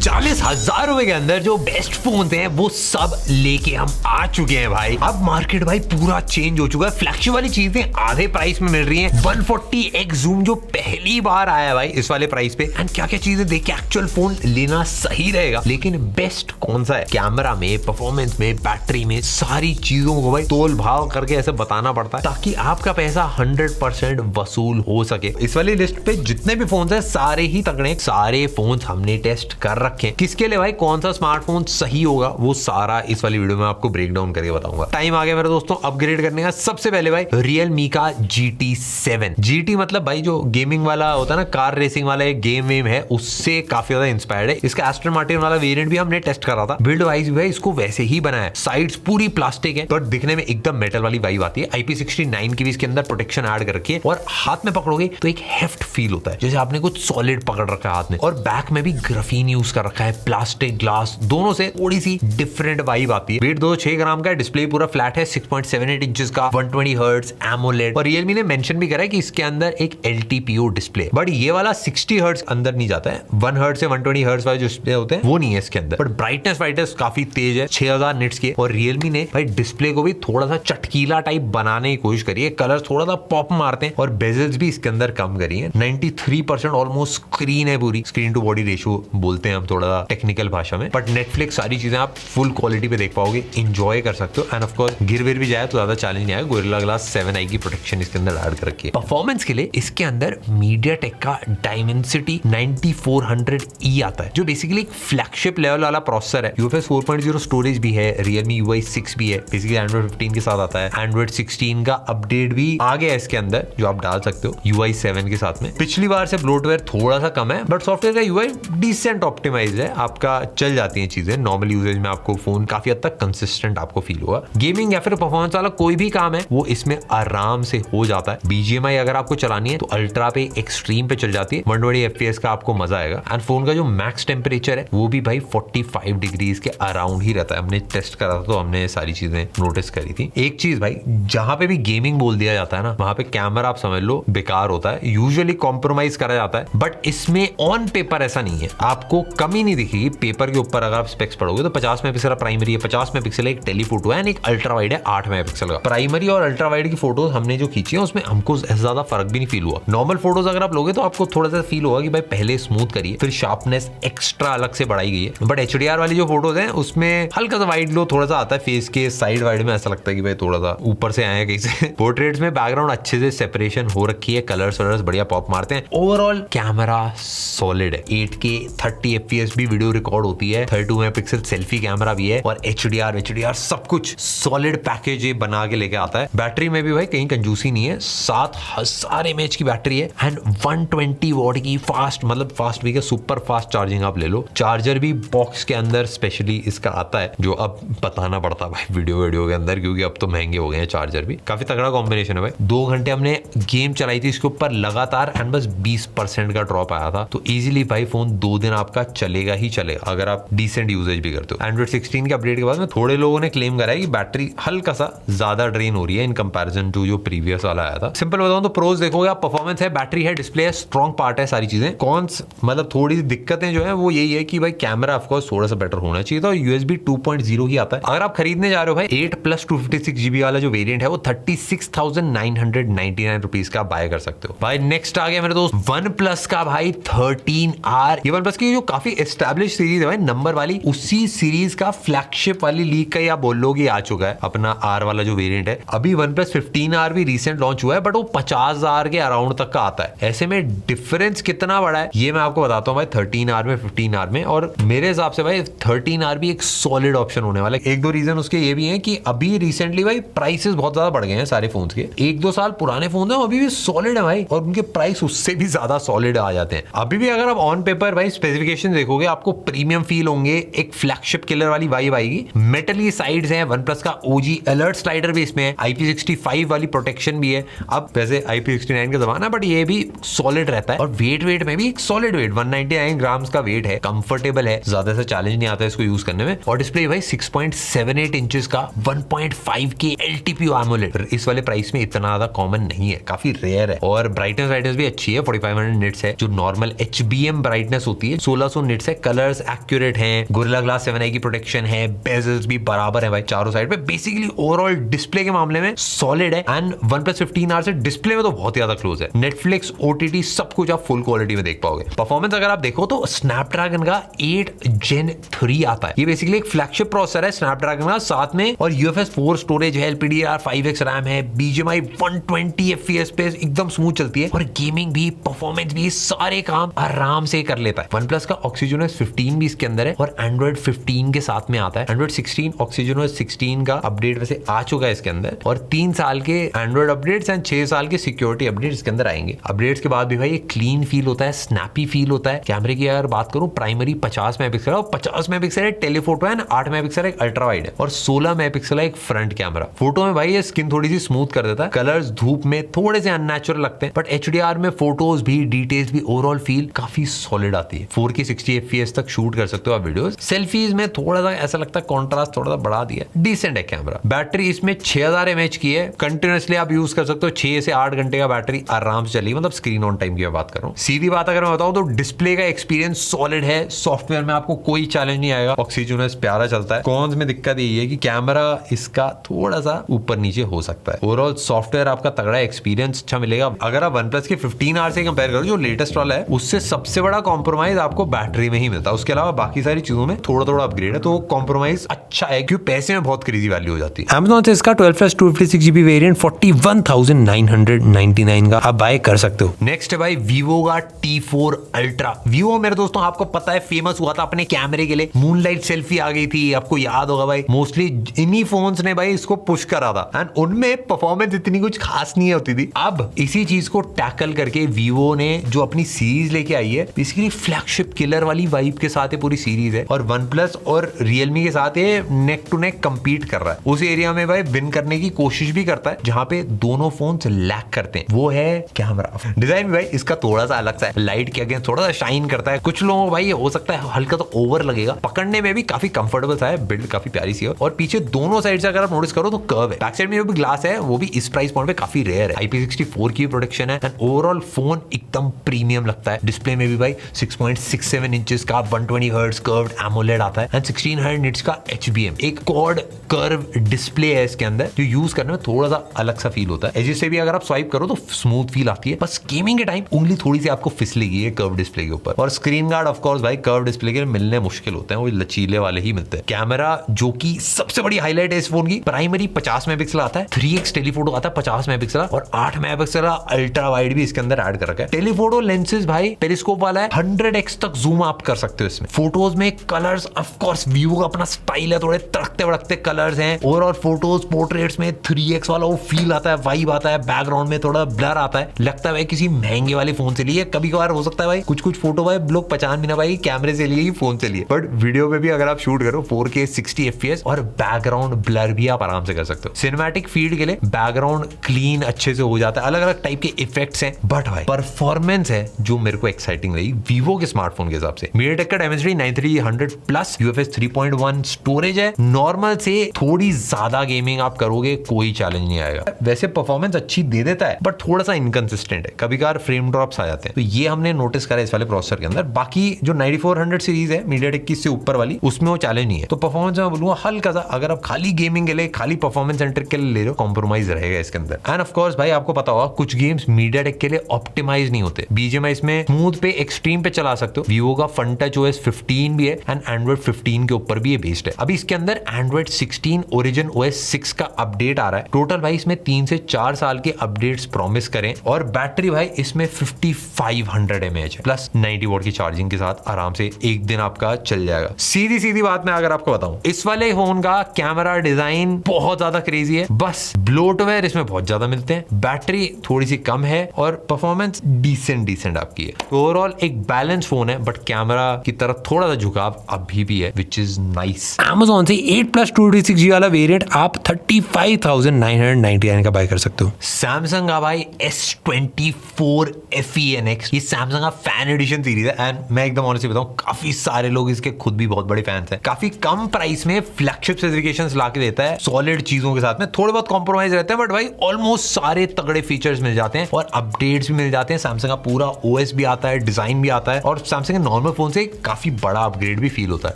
40,000 रुपए के अंदर जो बेस्ट फोन हैं वो सब लेके हम आ चुके हैं भाई। अब मार्केट भाई पूरा चेंज हो चुका है। फ्लैगशिप वाली चीजें आधे प्राइस में मिल रही हैं। 140x जूम जो पहली बार आया है भाई इस वाले प्राइस पे। एंड क्या क्या चीजें देख के एक्चुअल फोन लेना सही रहेगा। लेकिन बेस्ट कौन सा है, कैमरा में, परफॉर्मेंस में, बैटरी में, सारी चीजों को भाई तोल भाव करके ऐसे बताना पड़ता है ताकि आपका पैसा 100% वसूल हो सके। इस वाली लिस्ट पे जितने भी फोन है सारे ही तगड़े, सारे फोन हमने टेस्ट कर रखे। किसके लिए भाई कौन सा स्मार्टफोन सही होगा वो सारा इस वाली वीडियो में आपको ब्रेक डाउन करके बताऊंगा। टाइम आ गया मेरे दोस्तों अपग्रेड करने का। सबसे पहले भाई Realme का GT7। GT मतलब भाई जो गेमिंग वाला होता है ना, कार रेसिंग वाला एक गेम वेम है, उससे काफी ज्यादा इंस्पायर्ड है। इसका एस्टन मार्टिन वाला वेरिएंट भी हमने टेस्ट करा था। बिल्ड वाइज भी भाई इसको वैसे ही बनाया है। साइड्स पूरी प्लास्टिक है बट दिखने में एकदम मेटल वाली वाइब आती है। IP69 की भी इसके अंदर प्रोटेक्शन ऐड कर रखी है और हाथ में पकड़ोगे तो एक हेफ्ट फील होता है जैसे आपने कुछ सॉलिड पकड़ रखा है हाथ में। और बैक में भी ग्राफीन यूज कर रखा है, प्लास्टिक ग्लास दोनों से थोड़ी सी डिफरेंट वाइब आती है। वेट 206 ग्राम का, डिस्प्ले पूरा फ्लैट है, 6.78 इंचेस का, 120 हर्ट्ज एमोलेड। और Realme ने मेंशन भी करा है कि इसके अंदर एक LTPO डिस्प्ले, बट ये वाला 60 हर्ट्ज अंदर नहीं जाता है। 1 हर्ट्ज से 120 हर्ट्ज वाले जो डिस्प्ले होते हैं वो नहीं है इसके अंदर। बट ब्राइटनेस काफी तेज है, 6000 निट्स की। और Realme ने भाई डिस्प्ले को भी थोड़ा सा चटकीला टाइप बनाने की कोशिश करी है। कलर थोड़ा सा पॉप मारते हैं और बेजल्स भी इसके अंदर कम करी है। 93% ऑलमोस्ट स्क्रीन है, पूरी स्क्रीन टू बॉडी रेशियो बोलते हैं हम थोड़ा टेक्निकल भाषा में। बट नेटफ्लिक्स सारी चीजें आप फुल क्वालिटी पे देख पाओगे, एंजॉय कर सकते हो। एंड ऑफ कोर्स गिर विर भी जाए तो ज्यादा चैलेंज नहीं आएगा। गोरिल्ला ग्लास 7i की प्रोटेक्शन इसके अंदर ऐड कर रखी है। परफॉर्मेंस के लिए इसके अंदर MediaTek का Dimensity 9400E आता है जो बेसिकली एक फ्लैगशिप लेवल वाला प्रोसेसर है। UFS 4.0 स्टोरेज भी है, Realme UI 6 भी है, बेसिकली Android 15 के साथ आता है। Android 16 का अपडेट भी आ गया है इसके अंदर जो आप डाल सकते हो UI 7 के साथ में। पिछली बार से ब्लोटवेयर थोड़ा सा कम है बट सॉफ्टवेयर का UI डिसेंट ऑप्टिमाइज है, आपका चल जाती है चीजें। नॉर्मल यूजेज में आपको फोन काफी हद तक कंसिस्टेंट आपको फील होगा। गेमिंग या फिर परफॉर्मेंस वाला कोई भी काम है वो इसमें आराम से हो जाता है। BGMI अगर आपको चलानी है तो अल्ट्रा पे, एक्सट्रीम पे चल जाती है। 120 FPS का आपको मजा आएगा। एंड फोन का जो मैक्स टेम्परेचर है वो भी भाई 45 डिग्रीज के अराउंड ही रहता है। हमने टेस्ट करा था तो हमने सारी चीजें नोटिस करी थी। एक चीज भाई, जहां पे भी गेमिंग बोल दिया जाता है ना वहां पे कैमरा आप समझ लो बेकार होता है, यूजुअली कॉम्प्रोमाइज करा जाता है। बट इसमें ऑन पेपर ऐसा नहीं है, आपको कमी नहीं दिखेगी। पेपर के ऊपर अगर आप स्पेक्स पढ़ोगे तो 50 मेगापिक्सल प्राइमरी है, 50 मेगापिक्सल एक टेलीफोटो है, एक अल्ट्रा वाइड है 8 मेगापिक्सल का। प्राइमरी और अल्ट्रा वाइड की फोटोज हमने जो खींची है उसमें हमको ज्यादा फर्क भी नहीं फील हुआ। नॉर्मल फोटोज अगर आप लोगे तो आपको थोड़ा सा फील होगा कि भाई पहले स्मूथ करिए, फिर शार्पनेस एक्स्ट्रा अलग से बढ़ाई गई है। बट HDR वाली जो फोटोज है उसमें हल्का सा वाइड लो थोड़ा सा आता है फेस के साइड वाइड में, ऐसा लगता है कि भाई थोड़ा सा ऊपर से आया कहीं से। पोर्ट्रेट्स में बैकग्राउंड अच्छे से सेपरेशन हो रखी है, कलर्स वलर्स बढ़िया पॉप मारते हैं। ओवरऑल कैमरा सॉलिड है, 8K 30 FPS भी वीडियो रिकॉर्ड होती है, 32 मेगापिक्सल सेल्फी कैमरा भी है और HDR सब कुछ सॉलिड पैकेज ये बना के लेके आता है। बैटरी में भी भाई कहीं कंजूसी नहीं है, 7000 mAh की बैटरी है एंड 120 वॉट की फास्ट, मतलब फास्ट भी सुपर फास्ट चार्जिंग आप ले लो। चार्जर भी बॉक्स के अंदर स्पेशली इसका आता है जो अब बताना पड़ता है भाई वीडियो के अंदर, क्योंकि अब तो महंगे हो गए हैं चार्जर भी। काफी तगड़ा कॉम्बिनेशन है भाई। 2 घंटे हमने गेम चलाई थी इसके ऊपर लगातार एंड बस 20% का ड्रॉप आया था। तो इजीली भाई फोन 2 दिन आपका चलेगा ही चलेगा अगर आप डिसेंट यूजेज भी करते हो। Android 16 के अपडेट के बाद में थोड़े लोगों ने क्लेम करा है कि बैटरी हल्का सा ज्यादा ड्रेन हो रही है इन कंपैरिजन टू जो प्रीवियस वाला आया था। सिंपल बताऊं तो प्रोज देखोगे आप, परफॉर्मेंस है, बैटरी है, डिस्प्ले है, स्ट्रॉन्ग पार्ट है, सारी चीजें। कॉन्स मतलब थोड़ी सी दिक्कतें जो है वो यही है कि भाई कैमरा ऑफ कोर्स थोड़ा सा बेटर होना चाहिए था। USB 2.0 ही आता है। अगर आप खरीदने जा रहे हो भाई 8+ 256GB वाला जो वेरिएंट है वो 36,999 रुपीज का बाय कर सकते हो। भाई नेक्स्ट आ गया मेरे दोस्त OnePlus का भाई 13R। ये OnePlus की जो काफी एस्टैब्लिश सीरीज है भाई नंबर वाली, उसी सीरीज का फ्लैगशिप वाली लीग का या बोल लो कि आ चुका है अपना R वाला जो वेरिएंट है। अभी OnePlus 15R भी रिसेंट लॉन्च हुआ है बट वो 50,000 के अराउंड तक का आता है। ऐसे में डिफरेंस कितना बड़ा है ये मैं आपको बताता हूँ भाई 13R में 15R में। और मेरे हिसाब से भाई 13R भी एक सॉलिड ऑप्शन होने वाला है। 1-2 रीजन उसके ये भी हैं कि अभी रिसेंटली भाई प्राइसेस बहुत ज्यादा बढ़ गए हैं सारे फोन्स के। 1-2 साल पुराने फोन है अभी भी सॉलिड है भाई और उनके प्राइस उससे भी ज्यादा सॉलिड आ जाते हैं। अभी भी अगर आप ऑन पेपर भाई स्पेसिफिकेशन देखोगे आपको प्रीमियम फील होंगे, एक फ्लैगशिप किलर वाली वाइब आएगी। मेटल की साइड्स हैं, OnePlus का OG अलर्ट स्लाइडर भी इसमें है, IP65 वाली प्रोटेक्शन भी है। अब वैसे IP69 का जमाना बट ये भी सॉलिड रहता है। और वेट में भी एक सॉलिड वेट 199 ग्राम्स का वेट है, कंफर्टेबल है, ज्यादा सा चैलेंज नहीं आता है इसको यूज करने में। और डिस्प्ले भाई 6.78 इंचेस का 1.5K LTPO AMOLED इस वाले प्राइस में इतना ज्यादा कॉमन नहीं है, काफी रेयर है। और ब्राइटनेस भी अच्छी है, 4500 निट्स है जो नॉर्मल HBM ब्राइटनेस होती है 1600 निट्स है, कलर्स एक्यूरेट हैं, गोरिल्ला ग्लास 7i की प्रोटेक्शन है, बेजल्स भी बराबर है भाई चारों साइड पे। बेसिकली ओवरऑल डिस्प्ले के मामले में सॉलिड है एंड OnePlus 15R से डिस्प्ले में तो बहुत ज्यादा क्लोज है। नेटफ्लिक्स, OTT सब कुछ आप फुल क्वालिटी में देख पाओगे। परफॉर्मेंस अगर आप देखो तो स्नैपड्रैगन का 8 Gen 3 आता है। ये बेसिकली एक फ्लैगशिप प्रोसेसर है स्नैपड्रैगन का, साथ में और UFS 4 स्टोरेज है, LPDDR5X रैम है, BGMI 120 FPS पे एकदम स्मूथ चलती है और गेमिंग भी, परफॉर्मेंस भी, सारे काम आराम से कर लेता है। OnePlus का Oxygen OS 15 भी इसके अंदर है और Android 15 के साथ में आता है। Android 16 Oxygen OS 16 का अपडेट वैसे आ चुका है इसके अंदर और 3 साल के Android अपडेट्स एंड 6 साल के सिक्योरिटी अपडेट्स इसके अंदर आएंगे। अपडेट्स के बाद भी भाई एक क्लीन फील होता है, स्नैपी फील होता है। कैमरे की अगर बात करूं, प्राइमरी 50 मेगापिक्सल और 50 मेगापिक्सल है टेलीफोटो है, 8 मेगापिक्सल एक अल्ट्रा वाइड है और 16 मेगापिक्सल है एक फ्रंट कैमरा। फोटो में भाई ये स्किन थोड़ी सी स्मूथ कर देता है, कलर्स धूप में थोड़े से अननेचुरल लगते हैं, बट HDR में फोटोज भी, डिटेल्स भी, ओवरऑल फील काफी सॉलिड आती है। 4K 60 FPS तक शूट कर सकते हो आप वीडियोस। सेल्फीज में थोड़ा सा ऐसा लगता है कॉन्ट्रास्ट थोड़ा सा बढ़ा दिया, डिसेंट है कैमरा। बैटरी इसमें 6000 mAh की है, कंटिन्यूअसली आप यूज कर सकते हो, 6 से 8 घंटे का बैटरी आराम से चलेगी, मतलब स्क्रीन ऑन टाइम की बात कर रहा हूं। सीधी बात अगर मैं बताऊं तो डिस्प्ले का एक्सपीरियंस सॉलिड है, सॉफ्टवेयर में आपको कोई चैलेंज नहीं आएगा। Oxygen OS प्यारा चलता है। कॉन्स में दिक्कत यही है कि कैमरा इसका थोड़ा सा ऊपर नीचे हो सकता है। ओवरऑल सॉफ्टवेयर आपका तगड़ा, एक्सपीरियंस अच्छा मिलेगा। अगर आप OnePlus के 15R से कंपेयर करो जो लेटेस्ट वाला है, उससे सबसे बड़ा कॉम्प्रोमाइज आपको बैटरी में ही मिलता है। उसके अलावा बाकी सारी चीजों में थोड़ा थोड़ा अपग्रेड है, तो कॉम्प्रोमाइज अच्छा है क्योंकि पैसे में बहुत क्रेजी वैल्यू हो जाती है। Amazon से इसका 12+ 256GB वेरिएंट 41,999 का आप बाय कर सकते हो। नेक्स्ट है भाई Vivo का T4 Ultra। Vivo मेरे दोस्तों आपको पता है फेमस हुआ था अपने कैमरे के लिए, मूनलाइट सेल्फी आ गई थी, आपको याद होगा भाई। मोस्टली इन्हीं फोन्स ने भाई इसको पुश करा था एंड उनमें परफॉर्मेंस इतनी कुछ खास नहीं होती थी। अब इसी चीज को टैकल करके Vivo ने जो अपनी सीरीज लेके आई है, बेसिकली फ्लैगशिप किलर वाली वाइब के साथ ये पूरी सीरीज है और OnePlus और Realme के साथ ये नेक टू नेक कंपीट कर रहा है। उस एरिया में भाई विन करने की कोशिश भी करता है जहां पे दोनों फोन्स लैक करते हैं, वो है कैमरा। डिजाइन भी भाई इसका थोड़ा सा अलग सा है, लाइट के अगेंस्ट थोड़ा सा शाइन करता है। कुछ लोगों को भाई ये हो सकता है हल्का तो ओवर लगेगा, पकड़ने में भी काफी कंफर्टेबल सा है, बिल्ड काफी प्यारी सी है और पीछे दोनों साइड से अगर आप नोटिस करो तो कर्व है। बैक साइड में जो भी ग्लास है वो भी इस प्राइस पॉइंट पे काफी रेयर है। IP64 की प्रोटेक्शन है एंड ओवरऑल फोन एकदम प्रीमियम लगता है। डिस्प्ले में भी भाई 6.67 इंचेस का 120 हर्ट्ज कर्व्ड एमोलेड आता है एंड 1600 निट्स का HBM एक क्वाड कर्व डिस्प्ले है इसके अंदर, जो यूज करने में थोड़ा सा अलग सा फील होता है। एजेस से भी अगर आप स्वाइप करो तो स्मूथ फील आती है, बस गेमिंग के टाइम उंगली थोड़ी सी आपको फिसलेगी है कर्व डिस्प्ले के ऊपर। और स्क्रीन गार्ड ऑफ कोर्स भाई कर्व डिस्प्ले के मिलने मुश्किल होते हैं, वो लचीले वाले ही मिलते हैं। कैमरा जो कि सबसे बड़ी हाईलाइट है इस फोन की, प्राइमरी 50 मेगापिक्सल आता है, 3x टेलीफोटो आता है 50 मेगापिक्सल और 8 मेगापिक्सल का अल्ट्रा वाइड भी इसके अंदर ऐड कर रखा है। टेलीफोटो लेंसेज भाई टेलीस्कोप वाला है, 100x तक जूम आप कर सकते हो इसमें। फोटोज में कलर्स ऑफ कोर्स Vivo का अपना स्टाइल है, थोड़े तड़कते भड़कते कलर्स हैं। ओवरऑल फोटोज पोर्ट्रेट्स में 3x वाला वो फील आता है, वाइब आता है, बैकग्राउंड में थोड़ा ब्लर आता है, लगता है भाई किसी महंगे वाले फोन से लिए। कभी कभार हो सकता है भाई कुछ फोटो भाई लोग पहचान भी ना भाई कैमरे से लिए ही फोन से लिए, बट वीडियो में भी अगर आप शूट करो 4K 60 FPS और बैकग्राउंड ब्लर भी आप आराम से कर सकते हो। सिनेमैटिक फील्ड के लिए बैकग्राउंड क्लीन अच्छे से हो जाता है, अलग अलग टाइप के इफेक्ट्स हैं, बट भाई परफॉर्मेंस है जो मेरे को एक्साइटिंग रही Vivo के स्मार्टफोन के हिसाब से। MediaTek का Dimensity 9300 प्लस UFS 3.1 स्टोरेज है, नॉर्मल से थोड़ी ज्यादा गेमिंग आप करोगे कोई चैलेंज नहीं आएगा। वैसे परफॉर्मेंस अच्छी दे देता है बट थोड़ा सा इनकंसिस्टेंट है, कभी कभार फ्रेम ड्रॉप्स आ जाते हैं, तो ये हमने नोटिस करा इस वाले प्रोसेसर के अंदर। बाकी जो 9400 सीरीज है MediaTek की इससे ऊपर वाली, उसमें वो चैलेंज नहीं है। तो परफॉर्मेंस में बोलूंगा हल्का सा, अगर आप खाली गेमिंग के लिए, खाली परफॉर्मेंस सेंटर के लिए ले रहे हो, कॉम्प्रोमाइज रहेगा इसके अंदर। एंड ऑफ कोर्स भाई आपको पता होगा कुछ गेम्स MediaTek के लिए ऑप्टिमाइज नहीं होते। BGMI इसमें स्मूथ पे एक्सट्रीम पे चला सकते हो। Vivo का FunTouch OS 15 भी है एंड Android 15 के ऊपर भी ये बेस्ड है। अभी इसके अंदर Android 16 Origin OS 6 का अपडेट आ रहा है। टोटल भाई इसमें 3 से 4 साल के अपडेट्स प्रॉमिस करें और बैटरी भाई इसमें 5500 mAh है, प्लस 90 वॉट की चार्जिंग के साथ आराम से एक दिन आपका चल जाएगा। सीधी बात मैं अगर आपको बताऊं, इस वाले फोन का कैमरा डिजाइन बहुत ज्यादा क्रेजी है, बस ब्लोटवेयर इसमें बहुत ज्यादा मिलते हैं, बैटरी थोड़ी सी कम है और परफॉर्मेंस डिसेंट आपकी है। तो ओवरऑल एक बैलेंस फोन है, बट कैमरा की तरफ थोड़ा सा झुकाव अभी भी है, विच इज नाइस। Amazon से 8+ 256GB वाला वेरिएंट आप 35,999 का बाय कर सकते हो। सैमसंग का भाई S24 FE/NX, ये सैमसंग का फैन एडिशन सीरीज है एंड मैं एकदम ऑनेस्टली बताऊं काफी सारे लोग इसके खुद भी बहुत बड़े फैंस हैं। काफी कम प्राइस में फ्लैगशिप स्पेसिफिकेशंस लाके देता है, सॉलिड चीजों के साथ में थोड़े बहुत कॉम्प्रोमाइज रहते हैं, बट भाई ऑलमोस्ट सारे तगड़े फीचर्स मिल जाते हैं और अपडेट्स भी मिल जाते हैं। सैमसंग का पूरा OS भी आता है, डिजाइन भी आता है और सैमसंग के नॉर्मल फोन से काफी बड़ा अपग्रेड भी फील होता है।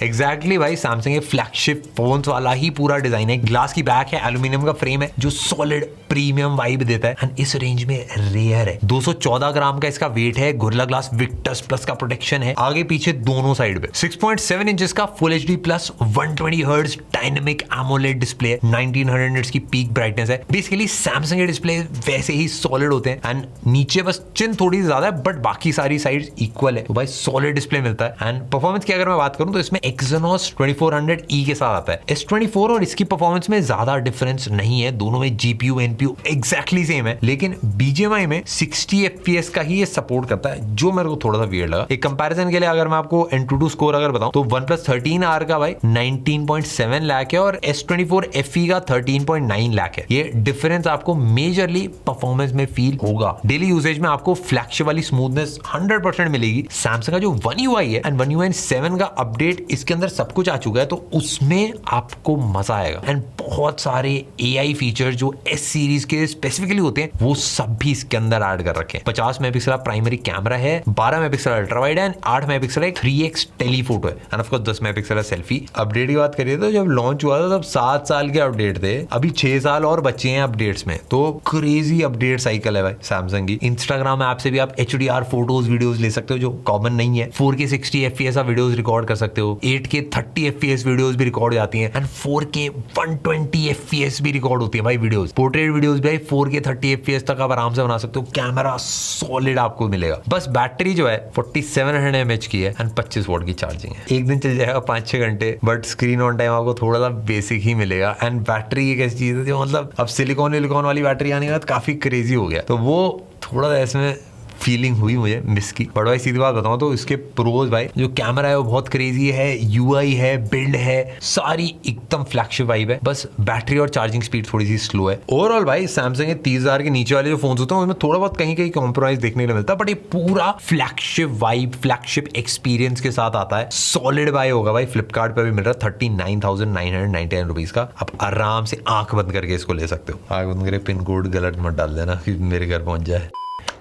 एग्जैक्टली भाई सैमसंग फ्लैगशिप फोन वाला ही पूरा डिजाइन है। ग्लास की बैक है, एल्यूमिनियम का फ्रेम है जो सॉलिड प्रीमियम वाइब देता है एंड इस रेंज में रेयर है। 214 ग्राम का इसका वेट है। गोरिल्ला ग्लास विक्टस प्लस का प्रोटेक्शन है आगे पीछे दोनों साइड पे। 6.7 इंचेस का full HD plus 120 hertz dynamic AMOLED display, 1900 nits की पीक ब्राइटनेस है। बेसिकली सैमसंग के डिस्प्ले वैसे ही सॉलिड होते हैं एंड नीचे बस चिन थोड़ी ज्यादा है बट बाकी सारी साइड्स इक्वल है, तो भाई सॉलिड डिस्प्ले मिलता है। एंड परफॉर्मेंस की अगर मैं बात करूं तो इसमें Exynos 2400E के साथ आता है। S24 और इसकी परफॉर्मेंस में ज्यादा डिफरेंस नहीं है, दोनों में जीपीयू एनपीयू एग्जैक्टली सेम है, लेकिन BGMI में 60 FPS का ही ये सपोर्ट करता है जो मेरे को थोड़ा सा वियर्ड लगा। एक कंपैरिजन के लिए अगर मैं आपको Antutu स्कोर अगर बताऊं तो OnePlus 13R का भाई 19.7 लाख है और S24 FE का 13.9 लाख है। ये डिफरेंस आपको मेजरली परफॉर्मेंस में फील होगा। डेली यूसेज में आपको फ्लैगशिप वाली स्मूथनेस 100% मिलेगी। सैमसंग का जो One UI है एंड One UI 7 का अपडेट इसके अंदर सब कुछ आ चुका है, तो उसमें आपको मजा आएगा एंड बहुत सारे AI फीचर जो S सीरीज के स्पेसिफिकली होते हैं वो सब भी इसके अंदर ऐड कर रखे हैं। 50 मेगापिक्सल का प्राइमरी कैमरा है, 12 मेगापिक्सल अल्ट्रा वाइड है, 8 मेगापिक्सल एक 3x टेलीफोटो है end of course 10 megapixel selfie. Update की बात करिए तो जब लॉन्च हुआ था तब 7 साल के अपडेट थे, अभी 6 साल और बचे हैं अपडेट्स में, तो क्रेजी अपडेट साइकिल है भाई सैमसंग की। इंस्टाग्राम ऐप से भी आप HDR फोटोज वीडियोस ले सकते हो जो कॉमन नहीं है। 4K 60 FPS वीडियोस रिकॉर्ड कर सकते हो, 8K 30 FPS वीडियोस भी रिकॉर्ड हो जाती हैं एंड 4K 120 FPS भी रिकॉर्ड होती है भाई वीडियोस। पोर्ट्रेट वीडियोस भी 4K 30 FPS तक आप आराम से बना सकते हो। कैमरा सॉलिड आपको मिलेगा। बस बैटरी जो है 4700 mAh की है एंड 25 वॉट की चार्जिंग है। एक दिन चल जाएगा 5-6 घंटे, बट स्क्रीन ऑन टाइम आपको थोड़ा सा बेसिक ही मिलेगा। एंड बैटरी एक ऐसी चीज है जो मतलब अब सिलिकॉन वाली बैटरी आने के बाद काफी क्रेजी हो गया, तो वो थोड़ा सा इसमें फीलिंग हुई मुझे मिस की। बट भाई सीधी बात बताऊं तो इसके प्रोज भाई, जो कैमरा है वो बहुत क्रेजी है, UI है, बिल्ड है, सारी एकदम फ्लैगशिप वाइब है। बस बैटरी और चार्जिंग स्पीड थोड़ी सी स्लो है। ओवरऑल भाई सैमसंग के 30,000 के नीचे वाले जो फोन होते हैं उसमें थोड़ा बहुत कहीं कॉम्प्रोमाइज देखने को मिलता है, बट ये पूरा फ्लैगशिप वाइब, फ्लैगशिप एक्सपीरियंस के साथ आता है। सॉलिड बाय होगा भाई, फ्लिपकार्ट पे भी मिल रहा है 39,999 रुपीज का। आप आराम से आंख बंद करके इसको ले सकते हो। आंख बंद करके पिन कोड गलत मत डाल देना कि मेरे घर पहुंच जाए।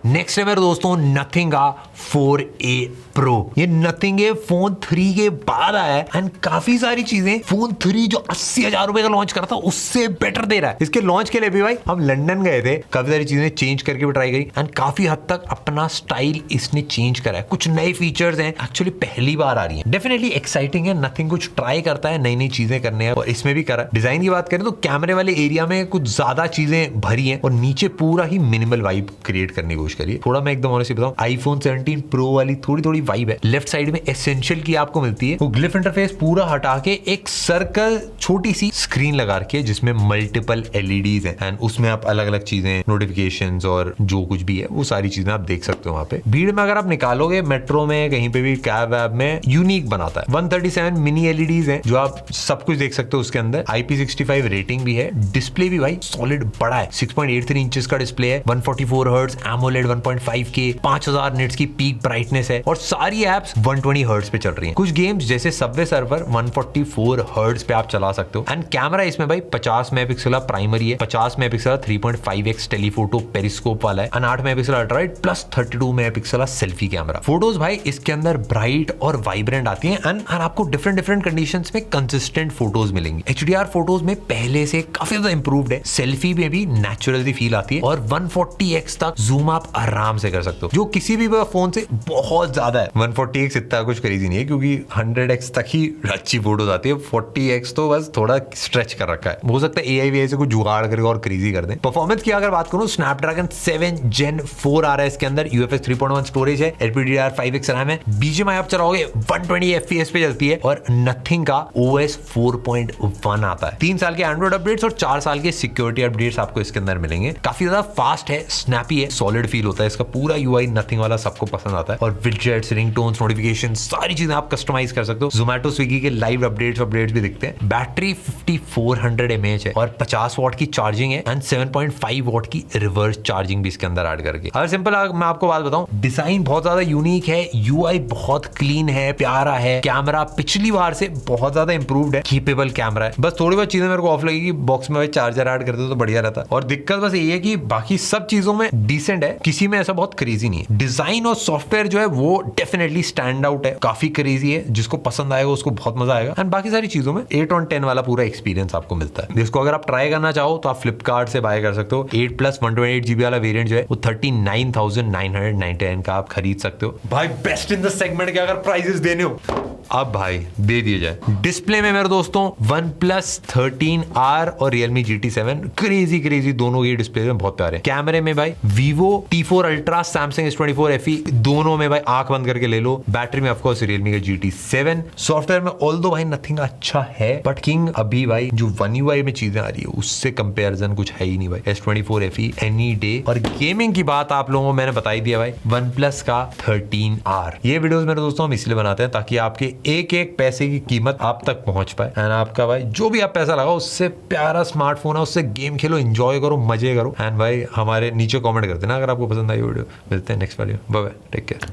नेक्स्ट है मेरे दोस्तों नथिंग का 4A Pro। ये नथिंग है फोन 3 के बाद आया है एंड काफी सारी चीजें फोन 3 जो 80,000 रुपए का लॉन्च करा था उससे बेटर दे रहा है। इसके लॉन्च के लिए भी भाई हम लंदन गए थे, काफी सारी चीजें चेंज करके भी ट्राई करी एंड काफी हद तक अपना स्टाइल इसने चेंज करा है। कुछ नए फीचर्स हैं, एक्चुअली पहली बार आ रही है। डेफिनेटली एक्साइटिंग है, नथिंग कुछ ट्राई करता है, नई नई चीजें करने हैं और इसमें भी करा। डिजाइन की बात करें तो कैमरे वाले एरिया में कुछ ज्यादा चीजें भरी हैं और नीचे पूरा ही मिनिमल वाइब क्रिएट करने की कोशिश करिए। थोड़ा मैं एकदम ऑनेस्टली बताऊं, आईफोन 17 प्रो वाली थोड़ी वाइब है। लेफ्ट साइड में एसेंशियल की आपको मिलती है, वो ग्लिफ इंटरफेस पूरा हटा के एक सर्कल छोटी सी स्क्रीन लगा रखी है जिसमें मल्टीपल LEDs हैं एंड उसमें आप अलग अलग चीजें, नोटिफिकेशंस और जो कुछ भी है वो सारी चीजें आप देख सकते हो। वहां पे भीड़ में अगर आप निकालोगे, मेट्रो में कहीं पे भी कैब वैब में, यूनिक बनाता है। 137 मिनी LEDs हैं जो आप सब कुछ देख सकते हो उसके अंदर। IP65 रेटिंग भी है। डिस्प्ले भी भाई सॉलिड बड़ा है, 6.83 इंचेस का डिस्प्ले है, 144 हर्ट्ज एमोलेड 1.5K, 5000 निट्स की पीक ब्राइटनेस है और सारी एप्स 120 हर्ट्ज पे चल रही हैं। कुछ गेम्स जैसे सबवे सर्फर 144 हर्ट्ज पे आप चला सकते हो एंड कैमरा इसमें भाई 50 मेगापिक्सल प्राइमरी है, 50 मेगापिक्सल 3.5x टेलीफोटो पेरिस्कोप वाला है and 8 megapixel ultra wide plus 32 megapixel selfie camera. Photos भाई इसके अंदर ब्राइट और वाइब्रेंट आती हैं एंड आपको डिफरेंट कंडीशंस में कंसिस्टेंट फोटोज मिलेंगी। HDR फोटोज में पहले से काफी ज्यादा इंप्रूव्ड है, सेल्फी में भी नेचुरल सी फील आती है और 140x तक जूम आप आराम से कर सकते हो जो किसी भी फोन से बहुत ज्यादा है। 140x इतना कुछ क्रेजी नहीं है क्योंकि 100x तक ही अच्छी फोटोज आती है, 40x तो बस थोड़ा स्ट्रेच कर रखा है। हो सकता है AI से कुछ जुगाड़ करके और क्रेजी कर दें। परफॉर्मेंस की अगर बात करूं, स्नैपड्रैगन 7 Gen 4 आ रहा है इसके अंदर, UFS 3.1 स्टोरेज है, LPDDR5X रैम है, BGMI आप चलाओगे 120 FPS पे चलती है और नथिंग का OS 4.1 आता है। 3 साल के एंड्रॉइड अपडेट्स और 4 साल के सिक्योरिटी अपडेट्स आपको इसके अंदर मिलेंगे। काफी ज्यादा फास्ट है, स्नैपी है, सॉलिड फील होता है इसका पूरा UI। नथिंग वाला सबको पसंद आता है और विडजेट्स, रिंगटोन्स, नोटिफिकेशन सारी चीजें आप कस्टमाइज कर सकते हो। जोमेटो, स्विगी के लाइव अपडेट्स भी दिखते हैं। बैटरी 5400 mAh है और 50 वॉट की चार्जिंग है एंड 7.5 वॉट की रिवर्स चार्जिंग भी इसके अंदर ऐड करके। अगर सिंपल मैं आपको बात बताऊं, डिजाइन बहुत ज्यादा यूनिक है, UI बहुत क्लीन है, प्यारा है, कैमरा पिछली बार से बहुत ज्यादा इंप्रूव्ड है, कीपेबल कैमरा है। बस थोड़ी बहुत चीजें मेरे को ऑफ लगेगी, बॉक्स में चार्जर ऐड कर दो तो बढ़िया रहता। और दिक्कत बस ये है कि बाकी सब चीजों में डिसेंट है, किसी में ऐसा बहुत क्रेजी नहीं है। डिजाइन और सॉफ्टवेयर जो है वो डेफिनेटली स्टैंड आउट है, काफी क्रेजी है, जिसको पसंद आएगा उसको बहुत मजा आएगा। एंड बाकी सारी चीजों में 8 on 10 वाला पूरा एक्सपीरियंस आपको मिलता है। जिसको अगर आप ट्राई करना चाहो तो आप फ्लिपकार्ट से बाय कर सकते हो। 8+ 128GB वाला वेरिएंट जो है वो 39,999 का आप खरीद सकते हो। भाई बेस्ट इन द सेगमेंट के अगर प्राइजेस देने हो अब भाई दे दिए जाए। डिस्प्ले में मेरे दोस्तों OnePlus 13R और Realme GT7 क्रेजी दोनों ये डिस्प्ले में बहुत प्यारे। कैमरे में भाई Vivo T4 Ultra, Samsung S24 FE दोनों में भाई आंख बंद करके ले लो। बैटरी में ऑफकोर्स Realme का GT7। सॉफ्टवेयर में ऑल्दो भाई नथिंग अच्छा है, बट किंग अभी भाई जो One UI में चीजें आ रही है उससे कंपेरिजन कुछ है ही नहीं भाई। S24 FE any day. और गेमिंग की बात आप लोगों को मैंने बता ही दिया भाई, OnePlus का 13R। ये वीडियोस मेरे दोस्तों हम इसलिए बनाते हैं ताकि आपके एक एक पैसे की कीमत आप तक पहुंच पाए। एंड आपका भाई जो भी आप पैसा लगाओ उससे प्यारा स्मार्टफोन है, उससे गेम खेलो, एंजॉय करो, मजे करो। एंड भाई हमारे नीचे कमेंट कर देना अगर आपको पसंद आई वीडियो। मिलते हैं next video. Bye bye, take care.